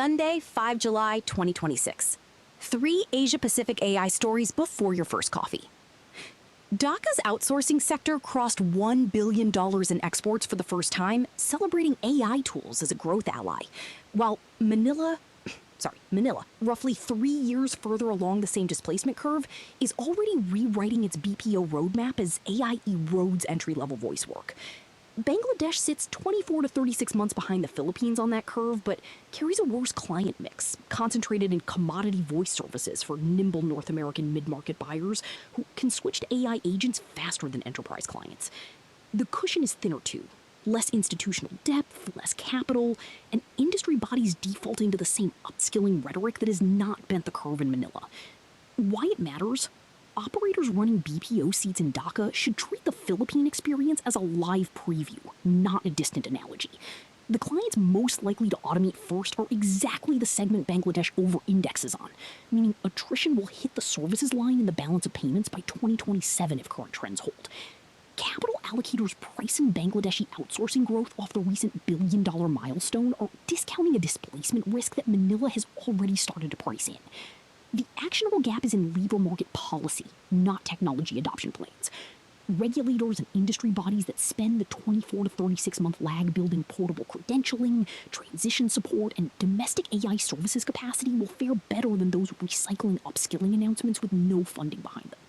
Sunday, 5 July 2026. 3 Asia-Pacific AI stories before your first coffee. Dhaka's outsourcing sector crossed $1 billion in exports for the first time, celebrating AI tools as a growth ally, while Manila, roughly 3 years further along the same displacement curve, is already rewriting its BPO roadmap as AI erodes entry-level voice work. Bangladesh sits 24 to 36 months behind the Philippines on that curve, but carries a worse client mix, concentrated in commodity voice services for nimble North American mid-market buyers who can switch to AI agents faster than enterprise clients. The cushion is thinner too. Less institutional depth, less capital, and industry bodies defaulting to the same upskilling rhetoric that has not bent the curve in Manila. Why it matters? Operators running BPO seats in Dhaka should treat the Philippine experience as a live preview, not a distant analogy. The clients most likely to automate first are exactly the segment Bangladesh over-indexes on, meaning attrition will hit the services line in the balance of payments by 2027 if current trends hold. Capital allocators pricing Bangladeshi outsourcing growth off the recent billion-dollar milestone are discounting a displacement risk that Manila has already started to price in. The actionable gap is in labor market policy, not technology adoption plans. Regulators and industry bodies that spend the 24 to 36-month lag building portable credentialing, transition support, and domestic AI services capacity will fare better than those recycling upskilling announcements with no funding behind them.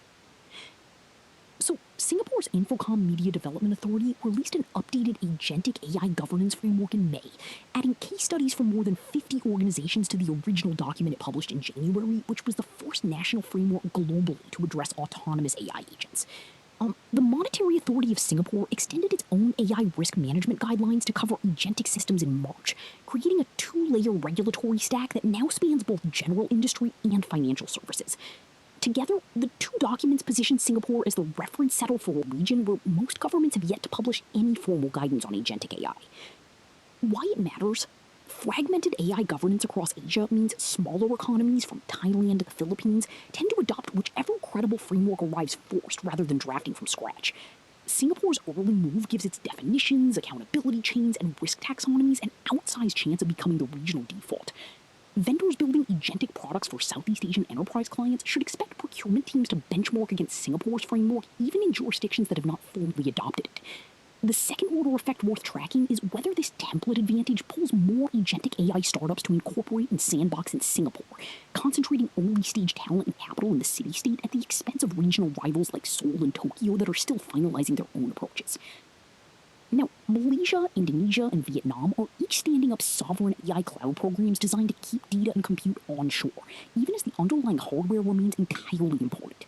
So, Singapore's Infocom Media Development Authority released an updated agentic AI governance framework in May, adding case studies from more than 50 organizations to the original document it published in January, which was the first national framework globally to address autonomous AI agents. The Monetary Authority of Singapore extended its own AI risk management guidelines to cover agentic systems in March, creating a 2-layer regulatory stack that now spans both general industry and financial services. Together, the 2 documents position Singapore as the reference setter for a region where most governments have yet to publish any formal guidance on agentic AI. Why it matters? Fragmented AI governance across Asia means smaller economies from Thailand to the Philippines tend to adopt whichever credible framework arrives first rather than drafting from scratch. Singapore's early move gives its definitions, accountability chains, and risk taxonomies an outsized chance of becoming the regional default. Vendors building agentic products for Southeast Asian enterprise clients should expect procurement teams to benchmark against Singapore's framework even in jurisdictions that have not formally adopted it. The second-order effect worth tracking is whether this template advantage pulls more agentic AI startups to incorporate and sandbox in Singapore, concentrating early-stage talent and capital in the city-state at the expense of regional rivals like Seoul and Tokyo that are still finalizing their own approaches. Now, Malaysia, Indonesia, and Vietnam are each standing up sovereign AI cloud programs designed to keep data and compute onshore, even as the underlying hardware remains entirely imported.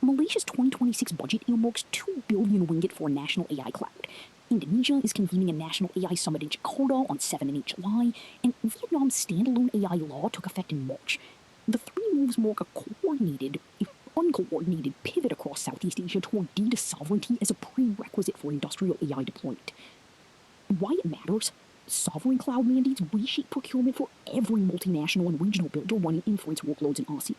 Malaysia's 2026 budget earmarks 2 billion ringgit for a national AI cloud. Indonesia is convening a national AI summit in Jakarta on 7 and 8 July, and Vietnam's standalone AI law took effect in March. The 3 moves mark a coordinated, if uncoordinated, pivot across Southeast Asia toward data sovereignty as a prerequisite for industrial AI deployment. Why it matters? Sovereign cloud mandates reshape procurement for every multinational and regional builder running inference workloads in ASEAN.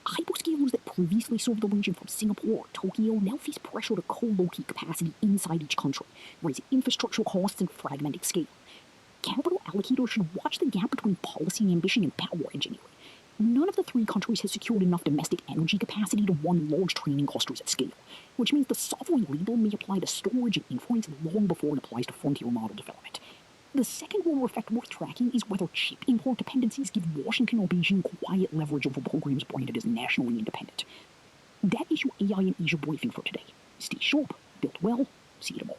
Hyperscalers that previously served the region from Singapore or Tokyo now face pressure to co-locate capacity inside each country, raising infrastructure costs and fragmenting scale. Capital allocators should watch the gap between policy ambition and power engineering. None of the 3 countries has secured enough domestic energy capacity to run large training clusters at scale, which means the sovereign label may apply to storage and inference long before it applies to frontier model development. The second-order effect worth tracking is whether chip import dependencies give Washington or Beijing quiet leverage over programs branded as nationally independent. That is your AI in Asia briefing for today. Stay sharp, build well, see you tomorrow.